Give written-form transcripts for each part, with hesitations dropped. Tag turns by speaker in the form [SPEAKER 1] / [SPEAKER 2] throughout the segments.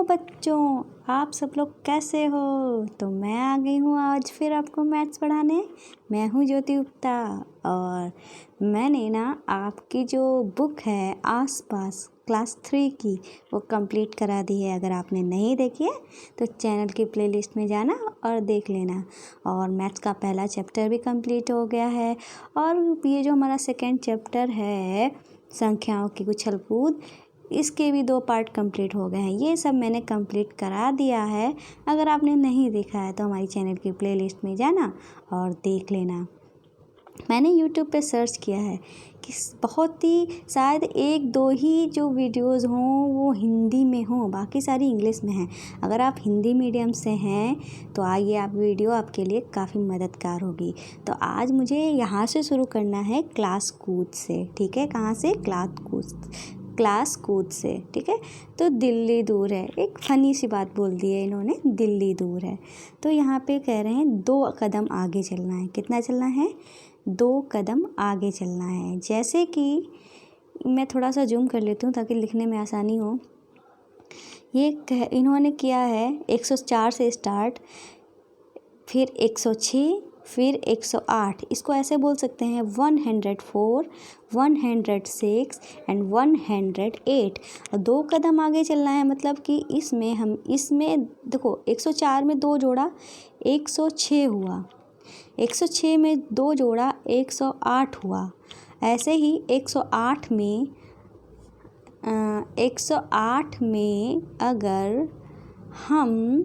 [SPEAKER 1] बच्चों, आप सब लोग कैसे हो। तो मैं आ गई हूँ आज फिर आपको मैथ्स पढ़ाने। मैं हूँ ज्योति गुप्ता और मैंने ना आपकी जो बुक है आसपास क्लास 3 की वो कंप्लीट करा दी है। अगर आपने नहीं देखी है तो चैनल की प्लेलिस्ट में जाना और देख लेना। और मैथ्स का पहला चैप्टर भी कंप्लीट हो गया है और ये जो हमारा सेकेंड चैप्टर है संख्याओं की उछल कूद, इसके भी 2 पार्ट कंप्लीट हो गए हैं। ये सब मैंने कंप्लीट करा दिया है। अगर आपने नहीं देखा है तो हमारी चैनल की प्लेलिस्ट में जाना और देख लेना। मैंने यूट्यूब पे सर्च किया है कि बहुत ही शायद 1-2 ही जो वीडियोस हों वो हिंदी में हों, बाकी सारी इंग्लिश में हैं। अगर आप हिंदी मीडियम से हैं तो आइए आप वीडियो आपके लिए काफ़ी मददगार होगी। तो आज मुझे यहाँ से शुरू करना है क्लास कूद से, ठीक है। कहाँ से? क्लास कूद से, ठीक है। तो दिल्ली दूर है, एक फ़नी सी बात बोल दी है इन्होंने, दिल्ली दूर है। तो यहाँ पे कह रहे हैं 2 कदम आगे चलना है। कितना चलना है? 2 कदम आगे चलना है। जैसे कि मैं थोड़ा सा जूम कर लेती हूँ ताकि लिखने में आसानी हो। इन्होंने किया है 104 से स्टार्ट, फिर 106, फिर 108। इसको ऐसे बोल सकते हैं 104, 106 एंड 108। 2 कदम आगे चलना है मतलब कि इसमें देखो 104 में 2 जोड़ा 106 हुआ, 106 में 2 जोड़ा 108 हुआ। ऐसे ही 108 में अगर हम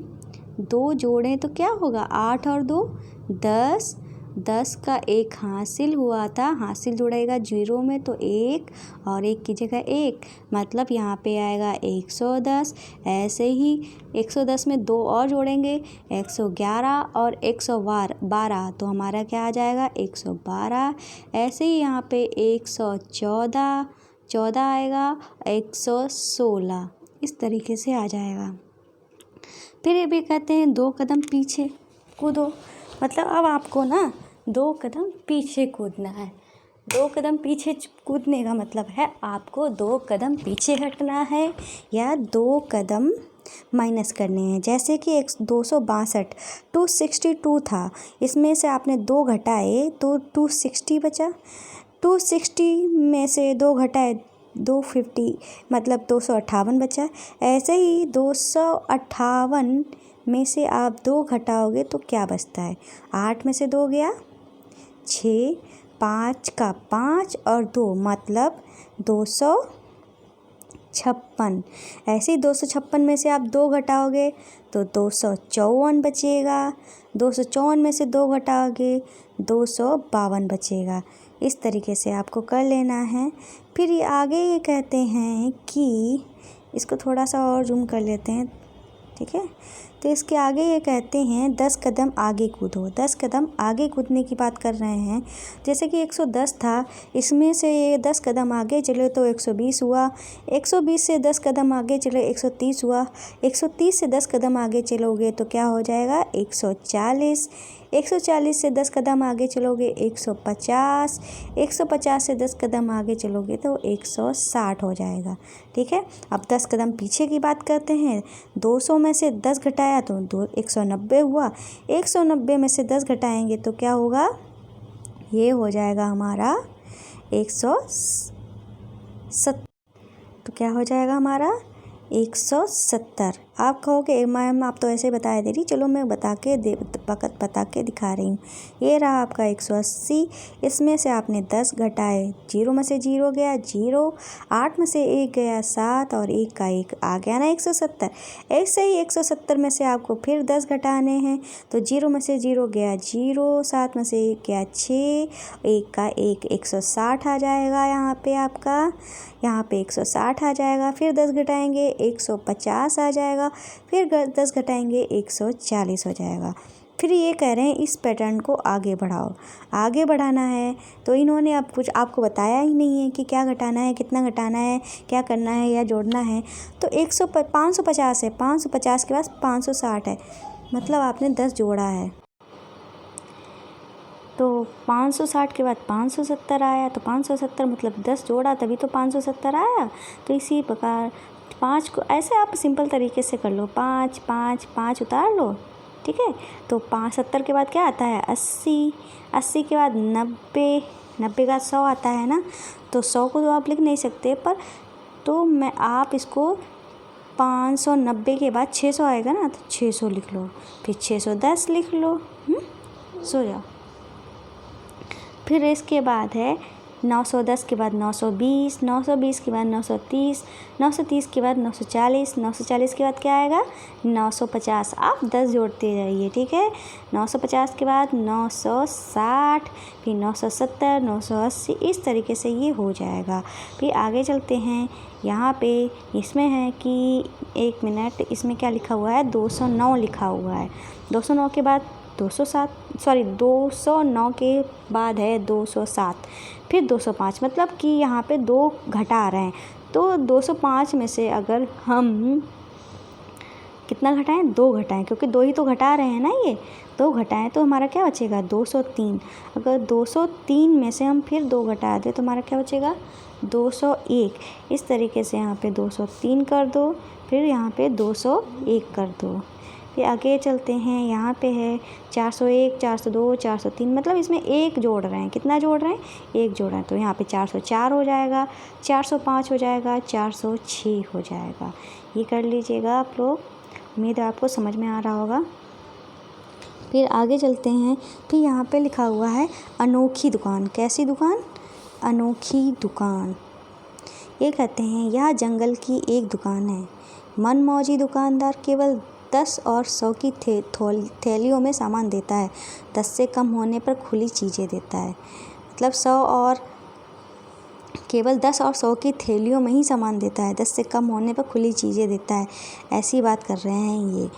[SPEAKER 1] 2 जोड़ें तो क्या होगा? 8 और 2 10, 10 का 1 हासिल हुआ था, हासिल जुड़ेगा 0 में तो 1 और 1 की जगह 1, मतलब यहाँ पे आएगा 110। ऐसे ही 110 में 2 और जोड़ेंगे 111 और 112, तो हमारा क्या आ जाएगा? 112। ऐसे ही यहाँ पे 114 आएगा, 116 इस तरीके से आ जाएगा। फिर ये भी कहते हैं 2 कदम पीछे कूदो, मतलब अब आपको ना 2 कदम पीछे कूदना है। 2 कदम पीछे कूदने का मतलब है आपको 2 कदम पीछे हटना है या 2 कदम माइनस करने हैं। जैसे कि 262 262 था, इसमें से आपने 2 घटाए तो 260 बचा। 260 में से 2 घटाए 250, मतलब 258 बचा। ऐसे ही 258 में से आप 2 घटाओगे तो क्या बचता है? 8 में से 2 गया 6, 5 का 5 और 2 मतलब 256। ऐसे ही 256 में से आप 2 घटाओगे तो 254 बचेगा। 254 में से 2 घटाओगे 252 बचेगा। इस तरीके से आपको कर लेना है। फिर ये आगे ये कहते हैं कि इसको थोड़ा सा और जूम कर लेते हैं, ठीक है। तो इसके आगे ये कहते हैं 10 कदम आगे कूदो। 10 कदम आगे कूदने की बात कर रहे हैं। जैसे कि 110 था, इसमें से ये 10 कदम आगे चले तो 120 हुआ। 120 से 10 कदम आगे चले 130 हुआ। 130 से 10 कदम आगे चलोगे तो क्या हो जाएगा? 140। 140 से 10 कदम आगे चलोगे 150। 150 से 10 कदम आगे चलोगे तो 160 हो जाएगा, ठीक है। अब 10 कदम पीछे की बात करते हैं। 200 में से 10 घटाया तो 190 हुआ। 190 में से 10 घटाएंगे तो क्या होगा? ये हो जाएगा हमारा 170। तो क्या हो जाएगा हमारा? 170। आप कहोगे मैम आप तो ऐसे बता दे रही, चलो मैं बता के दिखा रही हूँ। ये रहा आपका 180। इसमें से आपने 10 घटाए, 0 में से 0 गया 0, 8 में से 1 गया 7 और 1 का 1 आ गया ना 170। ऐसे ही 170 में से आपको फिर 10 घटाने हैं तो 0 में से 0 गया 0, 7 में से 1 गया 6, 1 का 1 160 आ जाएगा। यहाँ पे 160 आ जाएगा। फिर 10 घटाएंगे 150 आ जाएगा। फिर 10 घटाएंगे 140 हो जाएगा। फिर ये कह रहे हैं इस पैटर्न को आगे बढ़ाओ। आगे बढ़ाना है तो इन्होंने अब कुछ आपको बताया ही नहीं है कि क्या घटाना है, कितना घटाना है, क्या करना है या जोड़ना है। तो 550 है, 550 के बाद 560 है, मतलब आपने 10 जोड़ा है। तो 560 के बाद 570 आया, तो 570 मतलब 10 जोड़ा तभी तो 570 आया। तो इसी प्रकार 5 को ऐसे आप सिंपल तरीके से कर लो, 5 5 5 उतार लो, ठीक है। तो 70 के बाद क्या आता है 80, 80 के बाद 90, 90 का 100 आता है ना। तो 100 को तो आप लिख नहीं सकते, पर तो मैं आप इसको 590 के बाद 600 आएगा ना, तो 600 लिख लो, फिर 610 लिख लो, सो जाओ। फिर इसके बाद है 910 के बाद 920, 920 के बाद 930, 930 के बाद 940, 940 के बाद क्या आएगा 950। आप 10 जोड़ते जाइए, ठीक है। 950 के बाद 960, फिर 970, 980, इस तरीके से ये हो जाएगा। फिर आगे चलते हैं, यहाँ पे इसमें है कि 1 मिनट, इसमें क्या लिखा हुआ है 209 लिखा हुआ है। 209 के बाद 209 के बाद है 207, फिर 205, मतलब कि यहाँ पे 2 घटा रहे हैं। तो 205 में से अगर हम कितना घटाएं 2 घटाएं, क्योंकि 2 ही तो घटा रहे हैं ना, ये 2 घटाएं तो हमारा क्या बचेगा 203। अगर 203 में से हम फिर 2 घटा दें तो हमारा क्या बचेगा 201। इस तरीके से यहाँ पे 203 कर दो, फिर यहाँ पे 201 कर दो। फिर आगे चलते हैं, यहाँ पे है 401, 402, 403, मतलब इसमें 1 जोड़ रहे हैं। कितना जोड़ रहे हैं 1 जोड़ रहे हैं। तो यहाँ पे 404 हो जाएगा, 405 हो जाएगा, 406 हो जाएगा। ये कर लीजिएगा आप लोग, उम्मीद है आपको समझ में आ रहा होगा। फिर आगे चलते हैं, फिर यहाँ पे लिखा हुआ है अनोखी दुकान। कैसी दुकान अनोखी दुकान। ये कहते हैं यह जंगल की एक दुकान है। मनमौजी दुकानदार केवल 10 और 100 की थैलियों में सामान देता है। 10 से कम होने पर खुली चीज़ें देता है। मतलब 100 और केवल 10 और 100 की थैलियों में ही सामान देता है, 10 से कम होने पर खुली चीज़ें देता है। ऐसी बात कर रहे हैं ये।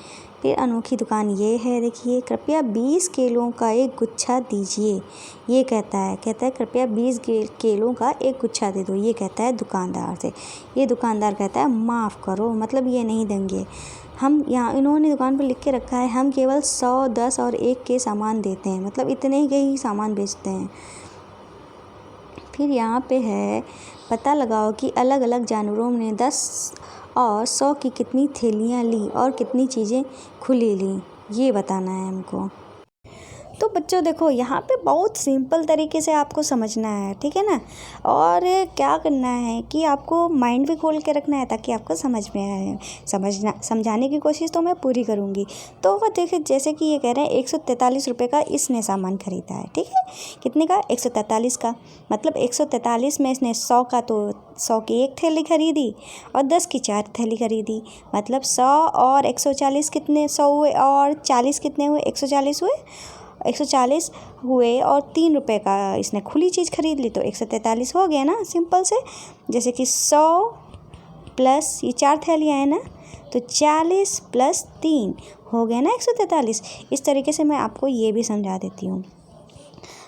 [SPEAKER 1] फिर अनोखी दुकान ये है, देखिए, कृपया 20 केलों का एक गुच्छा दीजिए। ये कहता है कृपया 20 केलों का एक गुच्छा दे दो। ये कहता है दुकानदार से। ये दुकानदार कहता है माफ़ करो, मतलब ये नहीं देंगे। हम यहाँ इन्होंने दुकान पर लिख के रखा है हम केवल 100, 10 और 1 के सामान देते हैं, मतलब इतने के ही सामान बेचते हैं। फिर यहाँ पे है पता लगाओ कि अलग अलग जानवरों ने 10 और 100 की कितनी थैलियाँ ली और कितनी चीज़ें खुली ली, ये बताना है हमको। तो बच्चों देखो, यहाँ पे बहुत सिंपल तरीके से आपको समझना है, ठीक है ना। और क्या करना है कि आपको माइंड भी खोल के रखना है ताकि आपको समझ में आए। समझाने की कोशिश तो मैं पूरी करूँगी। तो देखिए, जैसे कि ये कह रहे हैं 143 रुपये का इसने सामान ख़रीदा है, ठीक है। कितने का 143 का, मतलब 143 में इसने 100 का तो 100 की 1 थैली खरीदी और 10 की 4 थैली खरीदी। मतलब 100 और 140 कितने 100 हुए, और 40 कितने हुए 140 हुए, 140 हुए, और 3 रुपये का इसने खुली चीज़ खरीद ली, तो 143 हो गया ना, सिंपल से। जैसे कि 100 प्लस ये 4 थैलियाँ हैं ना, तो 40 प्लस 3 हो गया ना 143। इस तरीके से मैं आपको ये भी समझा देती हूँ।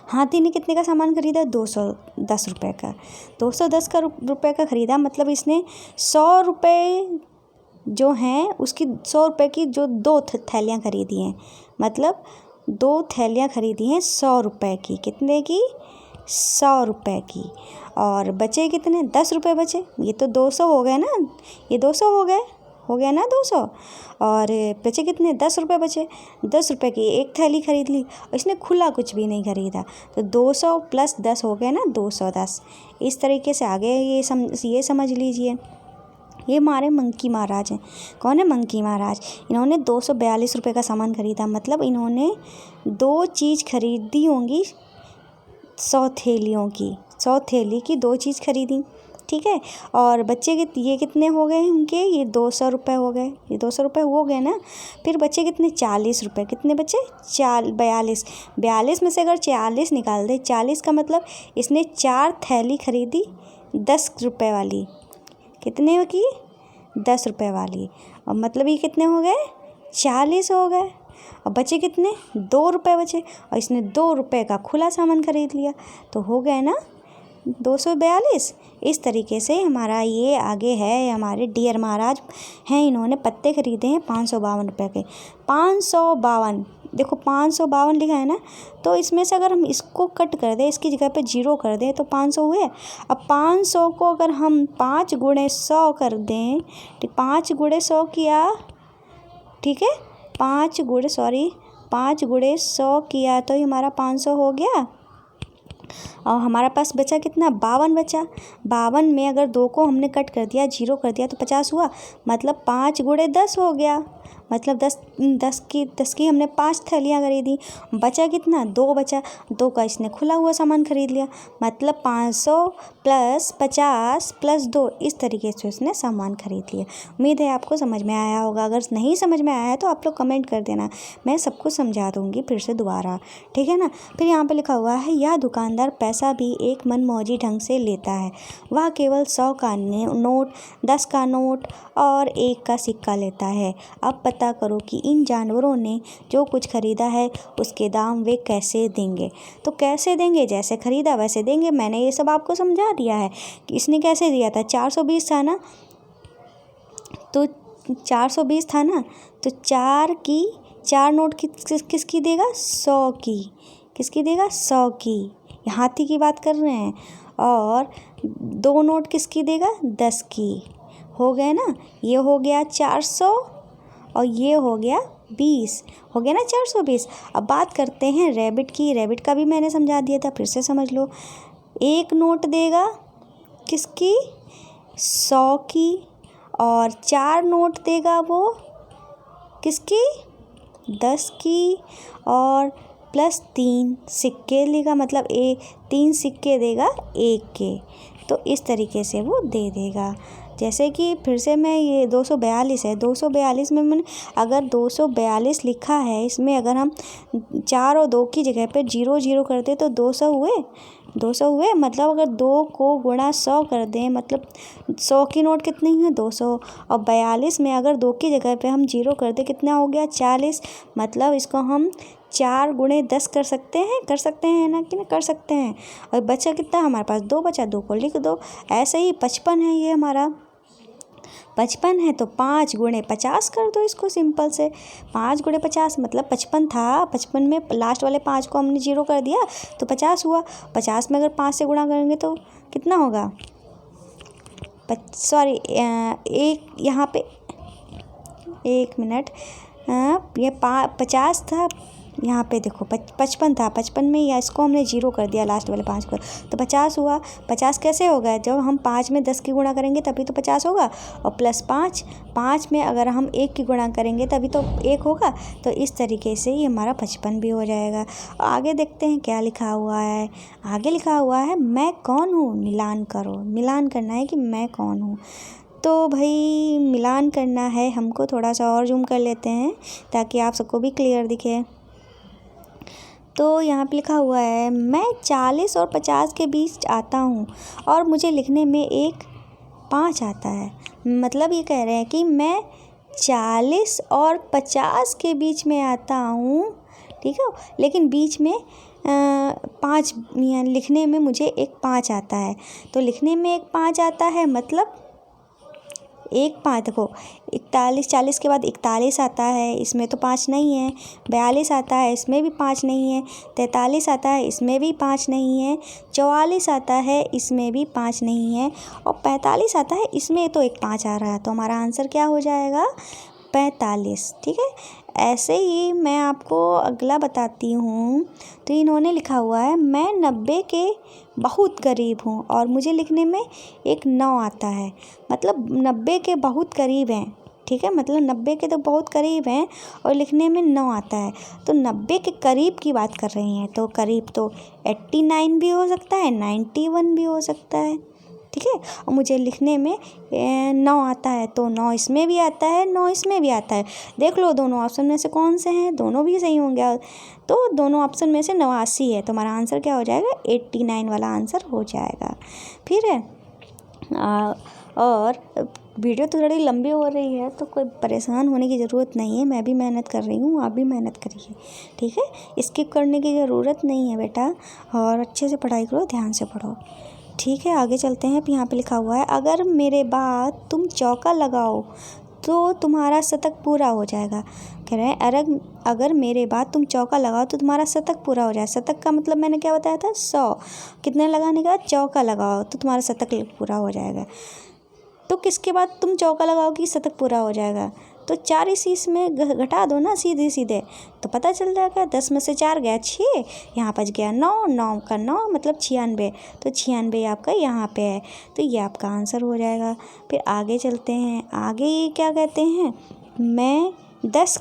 [SPEAKER 1] हाथी ने कितने का सामान खरीदा 210 रुपये का, 210 रुपये का ख़रीदा, मतलब इसने 100 रुपये जो हैं उसकी 100 रुपये की जो 2 थैलियाँ खरीदी हैं, मतलब 2 थैलियाँ खरीदी हैं 100 रुपये की। कितने की 100 रुपये की। और बचे कितने 10 रुपये बचे, ये तो 200 हो गए ना, ये 200 हो गया ना 200। और बचे कितने 10 रुपये बचे, 10 रुपये की 1 थैली खरीद ली और इसने खुला कुछ भी नहीं खरीदा, तो 200 प्लस 10 हो गया ना 210। इस तरीके से आगे ये समझ लीजिए। ये हमारे मंकी महाराज हैं। कौन है मंकी महाराज। इन्होंने 242 रुपये का सामान खरीदा, मतलब इन्होंने 2 चीज़ खरीदी होंगी 100 थैलियों की, 100 थैली की 2 चीज़ खरीदी, ठीक है। और बच्चे के ये कितने हो गए उनके, ये 200 रुपये हो गए, ये 200 रुपये हो गए ना। फिर बच्चे कितने 40 रुपये, कितने बच्चे 42 में से अगर 40 निकाल दे, 40 का मतलब इसने 4 थैली खरीदी 10 रुपये वाली, कितने की 10 रुपये वाली, और मतलब ये कितने हो गए 40 हो गए। और बचे कितने 2 रुपये बचे, और इसने 2 रुपये का खुला सामान खरीद लिया, तो हो गए ना 242। इस तरीके से हमारा ये आगे है। हमारे डियर महाराज हैं, इन्होंने पत्ते खरीदे हैं 552 रुपये के। 552, देखो 552 लिखा है ना, तो इसमें से अगर हम इसको कट कर दें, इसकी जगह पे 0 कर दें तो 500 हुए। अब 500 को अगर हम 5 गुणे 100 कर दें, ठीक 5 गुणे 100 किया, ठीक है 5 गुणे 100 किया तो ये हमारा 500 हो गया। और हमारा पास बचा कितना, 52 बचा। 52 में अगर 2 को हमने कट कर दिया, 0 कर दिया तो 50 हुआ। मतलब 5 गुणे 10 हो गया। मतलब 10 की हमने 5 थैलियाँ खरीदी। बचा कितना, 2 बचा। 2 का इसने खुला हुआ सामान खरीद लिया। मतलब 500 प्लस 50 प्लस 2, इस तरीके से उसने सामान खरीद लिया। उम्मीद है आपको समझ में आया होगा। अगर नहीं समझ में आया है तो आप लोग कमेंट कर देना, मैं सबको समझा दूँगी फिर से दोबारा, ठीक है ना। फिर यहाँ पे लिखा हुआ है, यह दुकानदार पैसा भी एक मनमौजी ढंग से लेता है। वह केवल 100 का नोट, 10 का नोट और 1 का सिक्का लेता है। अब पता करो कि इन जानवरों ने जो कुछ खरीदा है उसके दाम वे कैसे देंगे। तो कैसे देंगे, जैसे खरीदा वैसे देंगे। मैंने ये सब आपको समझा दिया है कि इसने कैसे दिया था। 420 था ना, तो 420 था ना, तो 4 नोट किसकी देगा, 100 की। किसकी देगा, 100 की। हाथी की बात कर रहे हैं। और 2 नोट किसकी देगा, 10 की। हो गए ना, ये हो गया 400 और ये हो गया 20, हो गया ना 420। अब बात करते हैं रैबिट की। रैबिट का भी मैंने समझा दिया था, फिर से समझ लो। 1 नोट देगा किसकी, 100 की। और 4 नोट देगा वो किसकी, 10 की। और प्लस 3 सिक्के लेगा, मतलब 3 सिक्के देगा 1 के। तो इस तरीके से वो दे देगा। जैसे कि फिर से मैं, ये 242 है। 242 में मैंने अगर 242 लिखा है, इसमें अगर हम 4 और 2 की जगह पे 0 करते तो 200 हुए। 200 हुए। मतलब अगर 2 को गुणा 100 कर दें, मतलब 100 की नोट कितनी है, 200। और 42 में अगर 2 की जगह पे हम 0 कर दें, कितना हो गया, 40। मतलब इसको हम 4 गुणे 10 कर सकते हैं ना, कि नहीं कर सकते हैं। और बचा कितना हमारे पास, 2 बचा। 2 को लिख दो। ऐसे ही 55 है, ये हमारा 55 है तो 5 गुणे 50 कर दो इसको, सिंपल से। 5 गुणे 50 मतलब 55 था। 55 में लास्ट वाले 5 को हमने 0 कर दिया तो 50 हुआ। 50 में अगर 5 से गुणा करेंगे तो कितना होगा, एक यहाँ पे 1 मिनट, ये 50 था, यहाँ पे देखो 55 था। 55 में या इसको हमने 0 कर दिया लास्ट वाले 5 को, तो 50 हुआ। 50 कैसे होगा, जब हम 5 में 10 की गुणा करेंगे तभी तो 50 होगा। और प्लस 5 में अगर हम 1 की गुणा करेंगे तभी तो 1 होगा। तो इस तरीके से ये हमारा 55 भी हो जाएगा। आगे देखते हैं क्या लिखा हुआ है। आगे लिखा हुआ है, मैं कौन हूँ, मिलान करो। मिलान करना है कि मैं कौन हूँ। तो भाई मिलान करना है हमको। थोड़ा सा और जूम कर लेते हैं ताकि आप सबको भी क्लियर दिखे। तो यहाँ पे लिखा हुआ है, मैं 40 और 50 के बीच आता हूँ और मुझे लिखने में 5 आता है। मतलब ये कह रहे हैं कि मैं 40 और 50 के बीच में आता हूँ, ठीक है, लेकिन बीच में 5, लिखने में मुझे 5 आता है। तो लिखने में 5 आता है, मतलब 5 देखो, 41, 40 के बाद 41 आता है, इसमें तो 5 नहीं है। 42 आता है, इसमें भी 5 नहीं है। 43 आता है, इसमें भी 5 नहीं है। 44 आता है, इसमें भी 5 नहीं है। और 45 आता है, इसमें तो 5 आ रहा है। तो हमारा आंसर क्या हो जाएगा, 45, ठीक है। ऐसे ही मैं आपको अगला बताती हूँ। तो इन्होंने लिखा हुआ है, मैं 90 के बहुत करीब हूँ और मुझे लिखने में 9 आता है। मतलब 90 के बहुत करीब हैं, ठीक है, मतलब 90 के तो बहुत करीब हैं और लिखने में 9 आता है। तो 90 के करीब की बात कर रही हैं, तो करीब तो 89 भी हो सकता है, 91 भी हो सकता है, ठीक है। और मुझे लिखने में 9 आता है, तो 9 इसमें भी आता है, 9 इसमें भी आता है। देख लो दोनों ऑप्शन में से कौन से हैं, दोनों भी सही होंगे। तो दोनों ऑप्शन में से 89 है, तो हमारा आंसर क्या हो जाएगा, 89 वाला आंसर हो जाएगा। फिर है और वीडियो तो थोड़ी लंबी हो रही है, तो कोई परेशान होने की ज़रूरत नहीं है। मैं भी मेहनत कर रही हूँ, आप भी मेहनत करिए, ठीक है। स्किप करने की ज़रूरत नहीं है बेटा, और अच्छे से पढ़ाई करो, ध्यान से पढ़ो, ठीक है, आगे चलते हैं। अब यहाँ पे लिखा हुआ है, अगर मेरे बाद तुम चौका लगाओ तो तुम्हारा शतक पूरा हो जाएगा। कह रहे हैं अगर मेरे बाद तुम चौका लगाओ तो तुम्हारा शतक पूरा हो जाए। शतक का मतलब मैंने क्या बताया था, 100। कितने लगाने का, चौका लगाओ तो तुम्हारा शतक पूरा हो जाएगा। तो किसके बाद तुम चौका लगाओगे शतक पूरा हो जाएगा, तो 4 इसी इसमें घटा दो ना सीधे सीधे, तो पता चल जाएगा। 10 में से 4 गया 6, यहाँ बच गया 9, 9 का 9 मतलब 96, तो 96 आपका यहाँ पे है, तो ये आपका आंसर हो जाएगा। फिर आगे चलते हैं। आगे ये क्या कहते हैं, मैं 10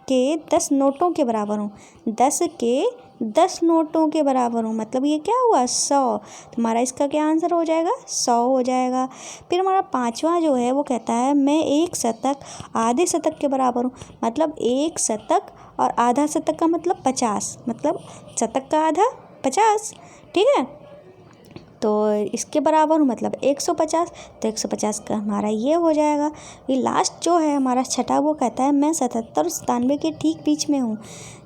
[SPEAKER 1] के 10 नोटों के बराबर हूँ। 10 के 10 नोटों के बराबर हूँ, मतलब ये क्या हुआ, 100। तुम्हारा इसका क्या आंसर हो जाएगा, 100 हो जाएगा। फिर हमारा 5वां जो है वो कहता है, मैं 1 शतक आधे शतक के बराबर हूँ। मतलब 1 शतक और आधा शतक का मतलब 50, मतलब शतक का आधा 50, ठीक है। तो इसके बराबर हूँ मतलब 150, तो 150 का हमारा ये हो जाएगा। ये लास्ट जो है हमारा छठा, वो कहता है, मैं 77 और 97 के ठीक बीच में हूँ।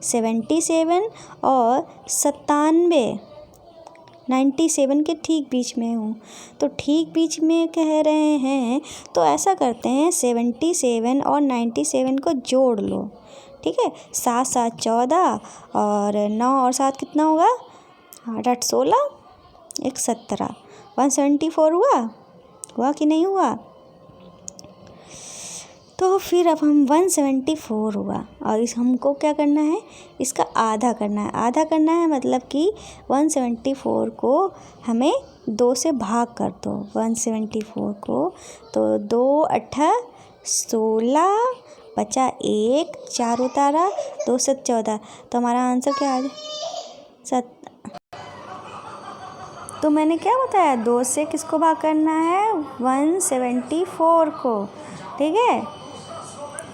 [SPEAKER 1] 77 और 97, 97 के ठीक बीच में हूँ। तो ठीक बीच में कह रहे हैं, तो ऐसा करते हैं, 77 और 97 को जोड़ लो, ठीक है। 7 7 14 और 9 और 7 कितना होगा, 8 8 16, 1 17, 174 हुआ कि नहीं हुआ। तो फिर अब हम 174 हुआ, और इस हमको क्या करना है, इसका आधा करना है। आधा करना है मतलब कि 174 को हमें 2 से भाग कर दो। 174 को तो 2 8 16, बचा 1, 4 उतारा, 2 7 14, तो हमारा आंसर क्या आ जाए, तो मैंने क्या बताया, 2 से किसको भाग करना है, 174 को, ठीक है।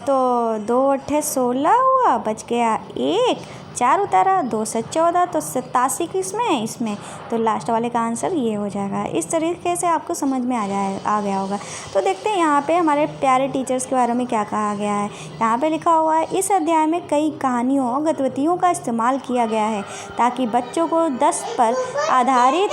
[SPEAKER 1] तो 2 8 16 हुआ, बच गया 1, 4 उतारा, 2 7 14, तो 87 इसमें, तो लास्ट वाले का आंसर ये हो जाएगा। इस तरीके से आपको समझ में आ गया होगा। तो देखते हैं यहाँ पे हमारे प्यारे टीचर्स के बारे में क्या कहा गया है। यहाँ पे लिखा हुआ है, इस अध्याय में कई कहानियों और गतिविधियों का इस्तेमाल किया गया है ताकि बच्चों को 10 पर आधारित,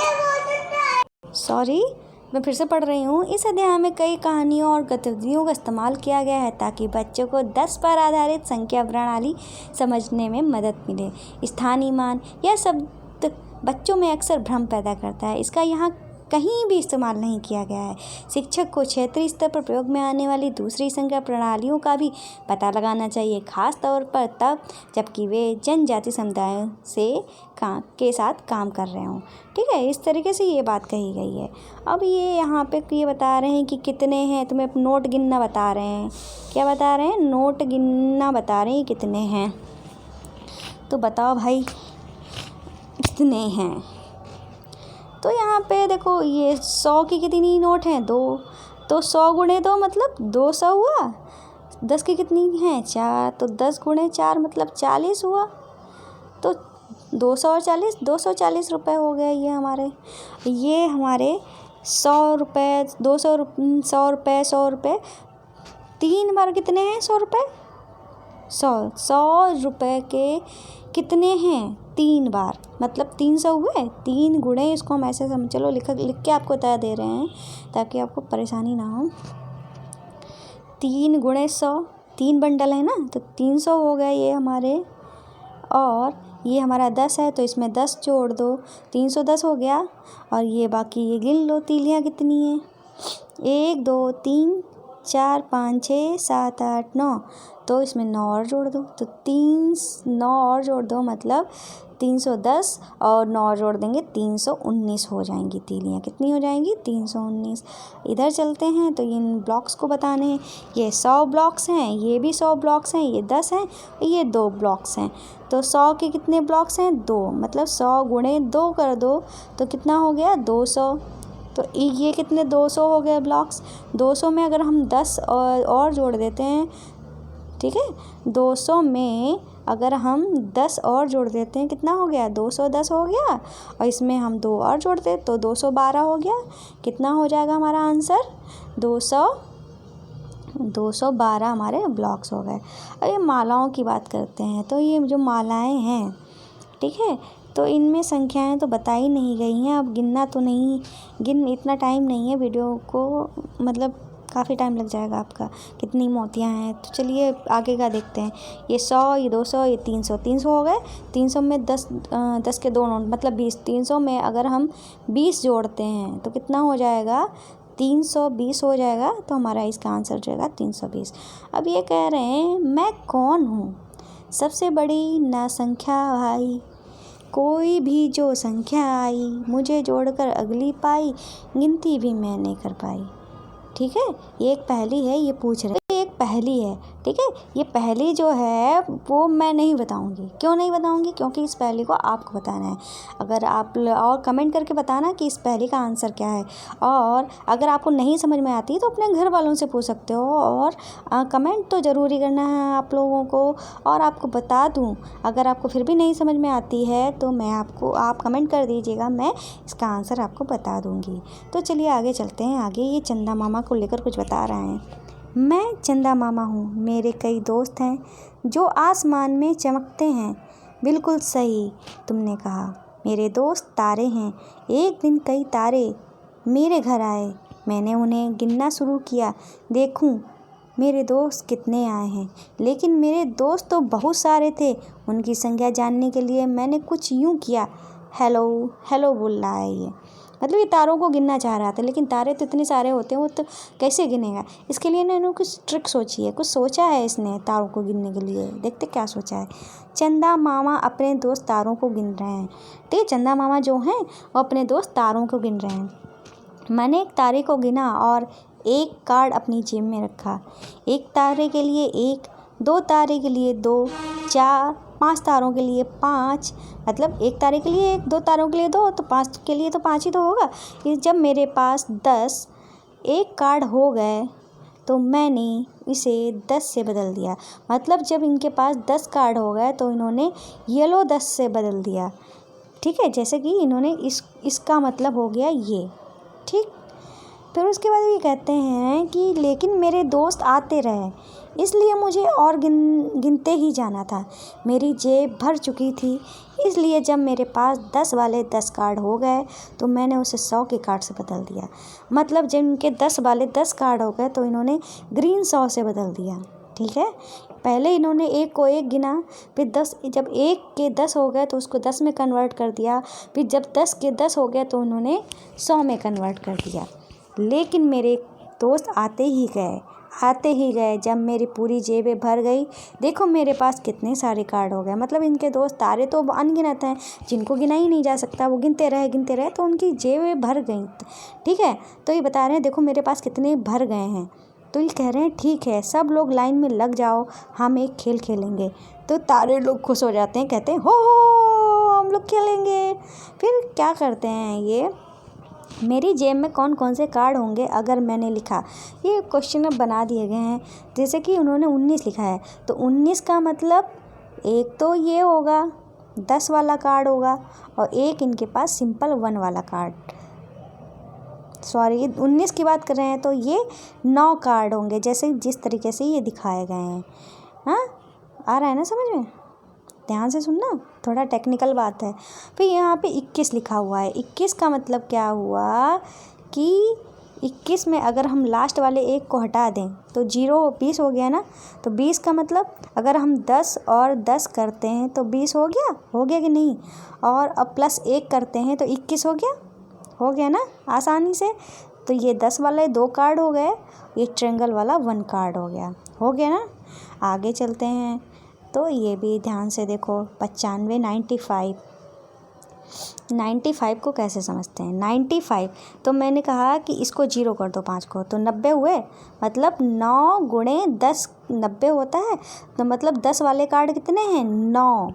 [SPEAKER 1] मैं फिर से पढ़ रही हूँ। इस अध्याय में कई कहानियों और गतिविधियों का इस्तेमाल किया गया है ताकि बच्चों को 10 पर आधारित संख्या प्रणाली समझने में मदद मिले। स्थानीय मान यह शब्द बच्चों में अक्सर भ्रम पैदा करता है, इसका यहाँ कहीं भी इस्तेमाल नहीं किया गया है। शिक्षक को क्षेत्रीय स्तर पर प्रयोग में आने वाली दूसरी संख्या प्रणालियों का भी पता लगाना चाहिए, खास तौर पर तब जबकि वे जनजाति समुदायों के साथ काम कर रहे हों, ठीक है। इस तरीके से ये बात कही गई है। अब ये यहाँ पे ये बता रहे हैं कि कितने हैं, तुम्हें नोट गिनना बता रहे हैं। क्या बता रहे हैं, नोट गिनना बता रहे हैं कितने हैं। तो बताओ भाई कितने हैं। तो यहाँ पे देखो, ये 100 की कितनी नोट हैं, 2, तो 100 गुणे 2 मतलब 200 हुआ। 10 की कितनी हैं, 4, तो 10 गुणे 4 मतलब 40 हुआ। तो 200 और 40, 240 रुपये हो गए ये हमारे 100 रुपये, 200 100 रुपये, 100 रुपये 3 बार कितने हैं, 100 रुपये, 100 रुपये के कितने हैं, 3 बार मतलब 300 हुए। 3 गुणे, इसको हम ऐसे चलो लिख के आपको बता दे रहे हैं ताकि आपको परेशानी ना हो। 3 गुणे 100, 3 बंडल है ना, तो 300 हो गए ये हमारे। और ये हमारा 10 है तो इसमें 10 जोड़ दो, 310 हो गया। और ये बाकी ये गिन लो तीलियाँ कितनी हैं, 1 2 3 4 5 6 7 8 9, तो इसमें 9 और जोड़ दो, तो 9 और जोड़ दो मतलब 310, और 9 और जोड़ देंगे 319 हो जाएंगी तीलियाँ। कितनी हो जाएंगी, 319। इधर चलते हैं तो इन ब्लॉक्स को बताने हैं। ये 100 ब्लॉक्स हैं, ये भी 100 ब्लॉक्स हैं, ये 10 हैं, ये 2 ब्लॉक्स हैं। तो 100 के कितने ब्लॉक्स हैं, 2, मतलब 100 गुणे 2 कर दो तो कितना हो गया, 200। तो ये कितने, 200 हो गए ब्लॉक्स। 200 में अगर हम 10 और जोड़ देते हैं, ठीक है, 200 में अगर हम 10 और जोड़ देते हैं, कितना हो गया, 210 हो गया। और इसमें हम 2 और जोड़ दें तो 212 हो गया। कितना हो जाएगा हमारा आंसर, 212 हमारे ब्लॉक्स हो गए। अब ये मालाओं की बात करते हैं। तो ये जो मालाएं हैं, ठीक है, तो इनमें संख्याएं तो बताई नहीं गई हैं। अब गिनना तो नहीं, इतना टाइम नहीं है वीडियो को, मतलब काफ़ी टाइम लग जाएगा आपका। कितनी मोतियाँ हैं, तो चलिए आगे का देखते हैं। ये 100, ये 200, ये 300, 300 हो गए। 300 में 10 के 2 नोट मतलब 20। 300 में अगर हम 20 जोड़ते हैं तो कितना हो जाएगा, 320 हो जाएगा। तो हमारा इसका आंसर हो जाएगा 320। अब ये कह रहे हैं मैं कौन हूँ, सबसे बड़ी ना संख्या भाई, कोई भी जो संख्या आई मुझे जोड़कर अगली पाई, गिनती भी मैं नहीं कर पाई। ठीक है, ये एक पहेली है, ये पूछ रहे एक पहेली है। ठीक है, ये पहेली जो है वो मैं नहीं बताऊंगी। क्यों नहीं बताऊंगी, क्योंकि इस पहेली को आपको बताना है। अगर आप और कमेंट करके बताना कि इस पहेली का आंसर क्या है। और अगर आपको नहीं समझ में आती तो अपने घर वालों से पूछ सकते हो। और कमेंट तो ज़रूरी करना है आप लोगों को। और आपको बता दूँ, अगर आपको फिर भी नहीं समझ में आती है तो आप कमेंट कर दीजिएगा, मैं इसका आंसर आपको बता दूँगी। तो चलिए आगे चलते हैं। आगे ये चंदा मामा को लेकर कुछ बता रहे हैं। मैं चंदा मामा हूँ, मेरे कई दोस्त हैं जो आसमान में चमकते हैं। बिल्कुल सही तुमने कहा, मेरे दोस्त तारे हैं। एक दिन कई तारे मेरे घर आए, मैंने उन्हें गिनना शुरू किया, देखूं मेरे दोस्त कितने आए हैं। लेकिन मेरे दोस्त तो बहुत सारे थे, उनकी संख्या जानने के लिए मैंने कुछ यूँ किया। हेलो हेलो बोल रहा है ये, मतलब ये तारों को गिनना चाह रहा था, लेकिन तारे तो इतने सारे होते हैं, वो तो कैसे गिनेगा। इसके लिए इन्होंने कुछ ट्रिक सोची है, कुछ सोचा है इसने तारों को गिनने के लिए। देखते क्या सोचा है। चंदा मामा अपने दोस्त तारों को गिन रहे हैं। ठीक है, चंदा मामा जो हैं वो अपने दोस्त तारों को गिन रहे हैं। मैंने एक तारे को गिना और एक कार्ड अपनी जेब में रखा। एक तारे के लिए 1, 2 तारे के लिए 2, 4, 5 तारों के लिए 5, मतलब एक तारे के लिए 1, 2 तारों के लिए 2, तो 5 के लिए तो 5 ही तो होगा। ये जब मेरे पास 10 एक कार्ड हो गए तो मैंने इसे 10 से बदल दिया। मतलब जब इनके पास 10 कार्ड हो गए तो इन्होंने येलो 10 से बदल दिया। ठीक है, जैसे कि इन्होंने इसका मतलब हो गया ये। ठीक, फिर उसके बाद ये कहते हैं कि लेकिन मेरे दोस्त आते रहे, इसलिए मुझे और गिनते ही जाना था। मेरी जेब भर चुकी थी, इसलिए जब मेरे पास 10 वाले 10 कार्ड हो गए तो मैंने उसे 100 के कार्ड से बदल दिया। मतलब जब इनके 10 वाले 10 कार्ड हो गए तो इन्होंने ग्रीन 100 से बदल दिया। ठीक है, पहले इन्होंने 1 को 1 गिना, फिर 10, जब 1 के 10 हो गए तो उसको 10 में कन्वर्ट कर दिया। फिर जब 10 के 10 हो गए तो उन्होंने 100 में कन्वर्ट कर दिया। लेकिन मेरे दोस्त आते ही गए। जब मेरी पूरी जेबें भर गई, देखो मेरे पास कितने सारे कार्ड हो गए। मतलब इनके दोस्त तारे तो अनगिनत हैं, जिनको गिना ही नहीं जा सकता, वो गिनते रहे तो उनकी जेबें भर गई। ठीक है, तो ये बता रहे हैं देखो मेरे पास कितने भर गए हैं। तो ये कह रहे हैं ठीक है, सब लोग लाइन में लग जाओ, हम एक खेल खेलेंगे। तो तारे लोग खुश हो जाते हैं, कहते हैं हो हम लोग खेलेंगे। फिर क्या करते हैं ये, मेरी जेब में कौन कौन से कार्ड होंगे अगर मैंने लिखा, ये क्वेश्चन अब बना दिए गए हैं। जैसे कि उन्होंने 19 लिखा है, तो 19 का मतलब एक तो ये होगा 10 वाला कार्ड होगा, और एक इनके पास सिंपल 1 वाला कार्ड, सॉरी 19 की बात कर रहे हैं, तो ये 9 कार्ड होंगे, जैसे जिस तरीके से ये दिखाए गए हैं। हाँ, आ रहा है ना समझ में, ध्यान से सुनना, थोड़ा टेक्निकल बात है। फिर यहाँ पे 21 लिखा हुआ है। 21 का मतलब क्या हुआ कि 21 में अगर हम लास्ट वाले 1 को हटा दें तो 20 हो गया ना। तो 20 का मतलब अगर हम 10 और 10 करते हैं तो 20 हो गया कि नहीं। और अब प्लस 1 करते हैं तो 21 हो गया ना आसानी से। तो ये 10 वाले 2 कार्ड हो गए, ये ट्रायंगल वाला 1 कार्ड हो गया ना। आगे चलते हैं, तो ये भी ध्यान से देखो। 95, 95 को कैसे समझते हैं। 95 तो मैंने कहा कि इसको 0 कर दो 5 को, तो 90 हुए। मतलब 9 गुणे 10 90 होता है। तो मतलब 10 वाले कार्ड कितने हैं, 9।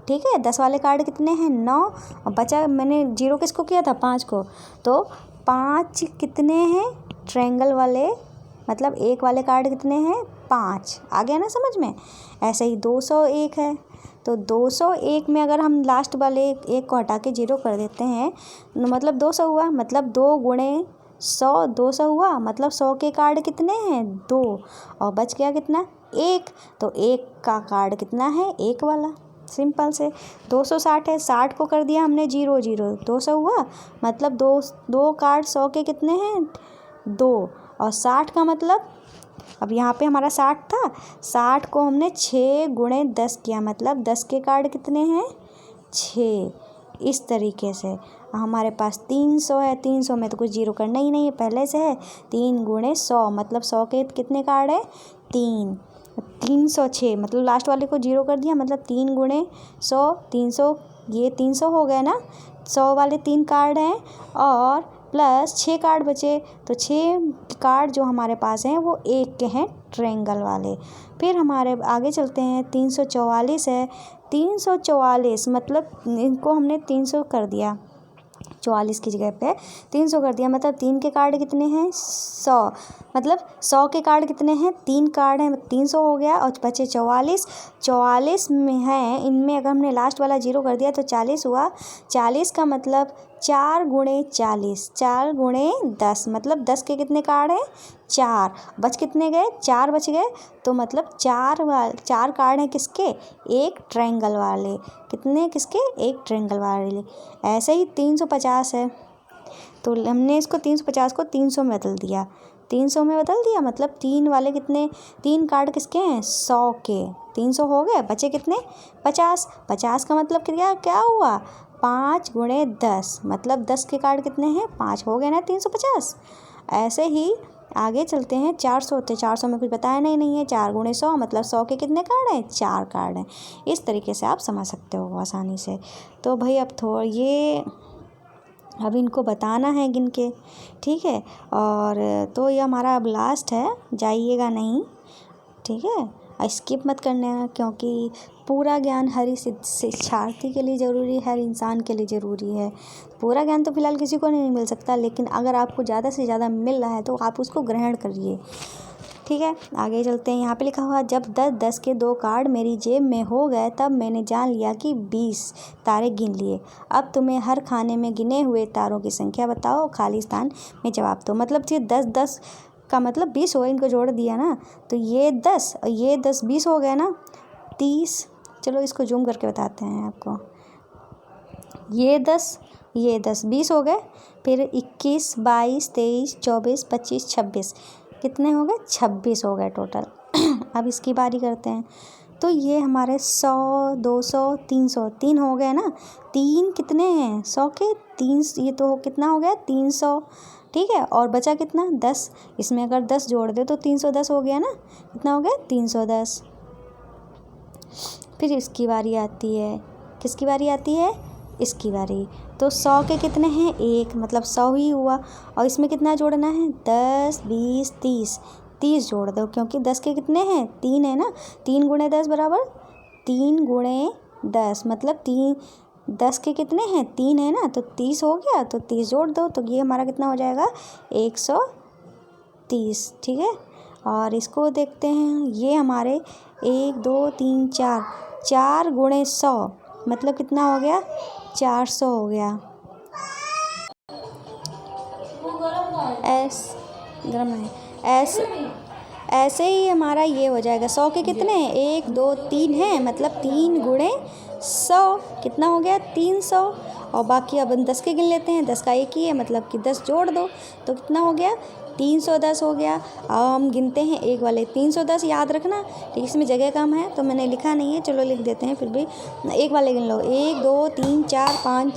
[SPEAKER 1] ठीक है, 10 वाले कार्ड कितने हैं, 9। और बचा, मैंने 0 किसको किया था, 5 को। तो 5 कितने हैं ट्रायंगल वाले, मतलब 1 वाले कार्ड कितने हैं, 5। आ गया ना समझ में। ऐसे ही 201 है, तो 201 में अगर हम लास्ट वाले 1 को हटा के 0 कर देते हैं, मतलब 200 हुआ। मतलब 2 गुणे 100 200 हुआ। मतलब 100 के कार्ड कितने हैं, 2। और बच गया कितना, 1। तो 1 का कार्ड कितना है, 1 वाला। सिंपल से 260 है, 60 को कर दिया हमने 0 0, 200 हुआ। मतलब दो कार्ड 100 के कितने हैं 2, और 60 का मतलब अब यहाँ पे हमारा 60 था, 60 को हमने 6 गुणे 10 किया, मतलब 10 के कार्ड कितने हैं 6। इस तरीके से हमारे पास 300 है, 300 में तो कुछ जीरो करना ही नहीं है, पहले से है। 3 गुणे 100 मतलब 100 के कितने कार्ड है 3, 306 मतलब लास्ट वाले को जीरो कर दिया, मतलब 3 गुणे 100 300, ये 300 हो गए ना। 100 वाले 3 कार्ड हैं और प्लस 6 कार्ड बचे, तो 6 कार्ड जो हमारे पास हैं वो 1 के हैं ट्रायंगल वाले। फिर हमारे आगे चलते हैं, 344 है, 344 मतलब इनको हमने 300 कर दिया, 44 की जगह पे 300 कर दिया, मतलब 3 के कार्ड कितने हैं 100, मतलब 100 के कार्ड कितने हैं 3 कार्ड हैं, 300 हो गया और बचे 44। 44 में हैं, इनमें अगर हमने लास्ट वाला 0 कर दिया तो 40 हुआ। 40 का मतलब 4 गुणे 40, 4 गुणे 10 मतलब 10 के कितने कार्ड हैं 4, बच कितने गए 4 बच गए, तो मतलब 4 कार्ड हैं किसके एक ट्रायंगल वाले, कितने किसके एक ट्रायंगल वाले। ऐसे ही 350 है, तो हमने इसको 350 को 300 में बदल दिया, 300 में बदल दिया, मतलब 3 वाले कितने 3 कार्ड किसके हैं 100 के, 300 हो गए, बचे कितने 50। 50 का मतलब क्या हुआ 5 गुणे 10, मतलब 10 के कार्ड कितने हैं 5, हो गए ना 350। ऐसे ही आगे चलते हैं, 400 होते, 400 में कुछ बताया नहीं है, 4 गुणे 100 मतलब 100 के कितने कार्ड हैं 4 कार्ड हैं। इस तरीके से आप समझ सकते हो आसानी से। तो भाई अब इनको बताना है गिन के, ठीक है। और तो ये हमारा अब लास्ट है, जाइएगा नहीं, ठीक है, स्किप मत करना, क्योंकि पूरा ज्ञान हर शिक्षार्थी के लिए ज़रूरी है, हर इंसान के लिए ज़रूरी है। पूरा ज्ञान तो फिलहाल किसी को नहीं मिल सकता, लेकिन अगर आपको ज़्यादा से ज़्यादा मिल रहा है तो आप उसको ग्रहण करिए, ठीक है। आगे चलते हैं, यहाँ पे लिखा हुआ, जब 10 के 2 कार्ड मेरी जेब में हो गए तब मैंने जान लिया कि 20 तारे गिन लिए। अब तुम्हें हर खाने में गिने हुए तारों की संख्या बताओ, खाली स्थान में जवाब दो। मतलब ये 10 का मतलब 20 हो गए, इनको जोड़ दिया ना, तो ये 10 और ये 10 20 हो गए ना 30। चलो इसको जूम करके बताते हैं आपको, ये 10 20 हो गए, फिर 21 22 23 24 25 26 कितने हो गए 26 हो गए टोटल। अब इसकी बारी करते हैं, तो ये हमारे 100 200 300 3 हो गए ना, 3 कितने हैं 100 के 3, ये तो कितना हो गया 300, ठीक है। और बचा कितना 10, इसमें अगर 10 जोड़ दे तो 310 हो गया ना, कितना हो गया 310। फिर इसकी बारी आती है, किसकी बारी आती है इसकी बारी, तो 100 के कितने हैं 1, मतलब 100 ही हुआ, और इसमें कितना जोड़ना है 10 20 30, 30 जोड़ दो, क्योंकि 10 के कितने हैं 3 है ना, 3 गुणे 10 बराबर 3 गुणे 10, मतलब 10 के कितने हैं 3 है ना, तो 30 हो गया, तो 30 जोड़ दो, तो ये हमारा कितना हो जाएगा 130, ठीक है। और इसको देखते हैं, ये हमारे 1 2 3 4, 4 गुणे 100 मतलब कितना हो गया 400 हो गया। गरम है, ऐसे ही हमारा ये हो जाएगा 100 के कितने 1 2 3 हैं, मतलब 3 गुणे 100 कितना हो गया 300, और बाकी अब 10 के गिन लेते हैं, 10 का एक ही है, मतलब कि 10 जोड़ दो तो कितना हो गया 310 हो गया। अब हम गिनते हैं एक वाले 310, याद रखना, ठीक, इसमें जगह कम है तो मैंने लिखा नहीं है, चलो लिख देते हैं, फिर भी एक वाले गिन लो, 1 2 3 4 5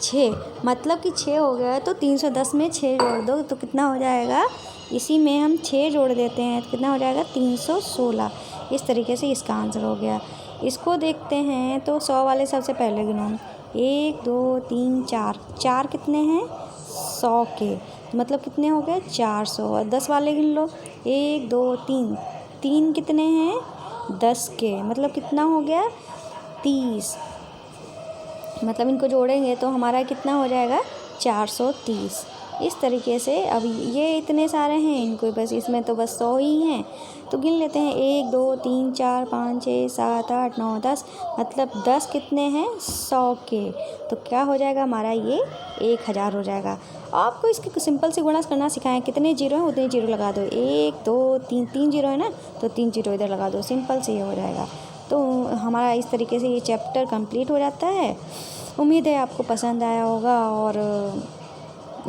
[SPEAKER 1] 6, मतलब कि 6 हो गया, तो 310 में 6 जोड़ दो तो कितना हो जाएगा, इसी में हम 6 जोड़ देते हैं तो कितना हो जाएगा 316। इस तरीके से इसका आंसर हो गया। इसको देखते हैं, तो 100 वाले सबसे पहले गिनो, 1 2 3 4, 4 कितने हैं 100 के, मतलब कितने हो गए 400, और 10 वाले गिन लो, 1 2 3, 3 कितने हैं 10 के, मतलब कितना हो गया 30, मतलब इनको जोड़ेंगे तो हमारा कितना हो जाएगा 430। इस तरीके से अब ये इतने सारे हैं, इनको बस इसमें तो बस 100 ही हैं, तो गिन लेते हैं 1 2 3 4 5 6 7 8 9 10, मतलब 10 कितने हैं 100 के, तो क्या हो जाएगा हमारा ये 1000 हो जाएगा। आपको इसकी सिंपल सी गुणा करना सिखाएं, कितने जीरो हैं उतने जीरो लगा दो, 1 2 3 3 जीरो है ना, तो 3 जीरो इधर लगा दो, सिंपल से ये हो जाएगा। तो हमारा इस तरीके से ये चैप्टर कंप्लीट हो जाता है। उम्मीद है आपको पसंद आया होगा और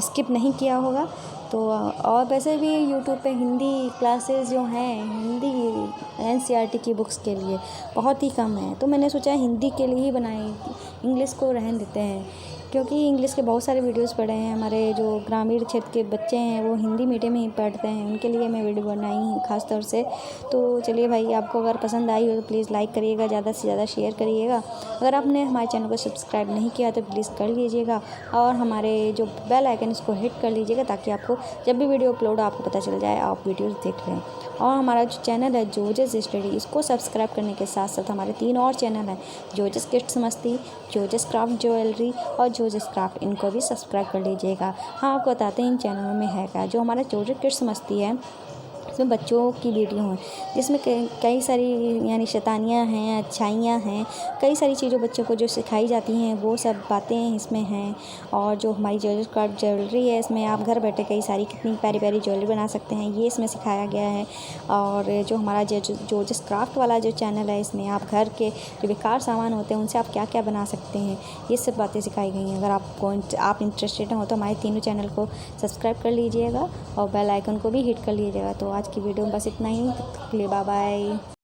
[SPEAKER 1] स्किप नहीं किया होगा। तो और वैसे भी यूट्यूब पे हिंदी क्लासेस जो हैं, हिंदी एनसीईआरटी की बुक्स के लिए बहुत ही कम है, तो मैंने सोचा हिंदी के लिए ही बनाई, इंग्लिश को रहने देते हैं, क्योंकि इंग्लिश के बहुत सारे वीडियोस पड़े हैं। हमारे जो ग्रामीण क्षेत्र के बच्चे हैं वो हिंदी मीडियम में ही पढ़ते हैं, उनके लिए मैं वीडियो बनाई हूँ ख़ास तौर से। तो चलिए भाई, आपको अगर पसंद आई हो तो प्लीज़ लाइक करिएगा, ज़्यादा से ज़्यादा शेयर करिएगा। अगर आपने हमारे चैनल को सब्सक्राइब नहीं किया तो प्लीज़ कर लीजिएगा, और हमारे जो बेल आइकन इसको हिट कर लीजिएगा, ताकि आपको जब भी वीडियो अपलोड आपको पता चल जाए, आप वीडियोज़ देख लें। और हमारा जो चैनल है जोजस स्टडी, इसको सब्सक्राइब करने के साथ साथ हमारे 3 और चैनल हैं, जोजस किड्स मस्ती, जोजस क्राफ्ट ज्वेलरी और जोजस क्राफ्ट, इनको भी सब्सक्राइब कर लीजिएगा। हाँ, आपको बताते हैं इन चैनलों में है क्या। जो हमारा जोजस किड्स मस्ती है, इसमें बच्चों की वीडियो हैं, जिसमें कई सारी यानी शैतानियाँ हैं, अच्छाइयाँ हैं, कई सारी चीज़ें बच्चों को जो सिखाई जाती हैं वो सब बातें इसमें हैं। और जो हमारी जोजस क्राफ्ट ज्वेलरी है, इसमें आप घर बैठे कई सारी कितनी प्यारी प्यारी ज्वेलरी बना सकते हैं, ये इसमें सिखाया गया है। और जो हमारा जोजस क्राफ्ट वाला जो चैनल है, इसमें आप घर के जो बेकार सामान होते हैं उनसे आप क्या क्या बना सकते हैं, ये सब बातें सिखाई गई हैं। अगर आप इंटरेस्टेड हो तो हमारे तीनों चैनल को सब्सक्राइब कर लीजिएगा और बेल आइकन को भी हिट कर लीजिएगा। तो आज की वीडियो में बस इतना ही। Bye bye.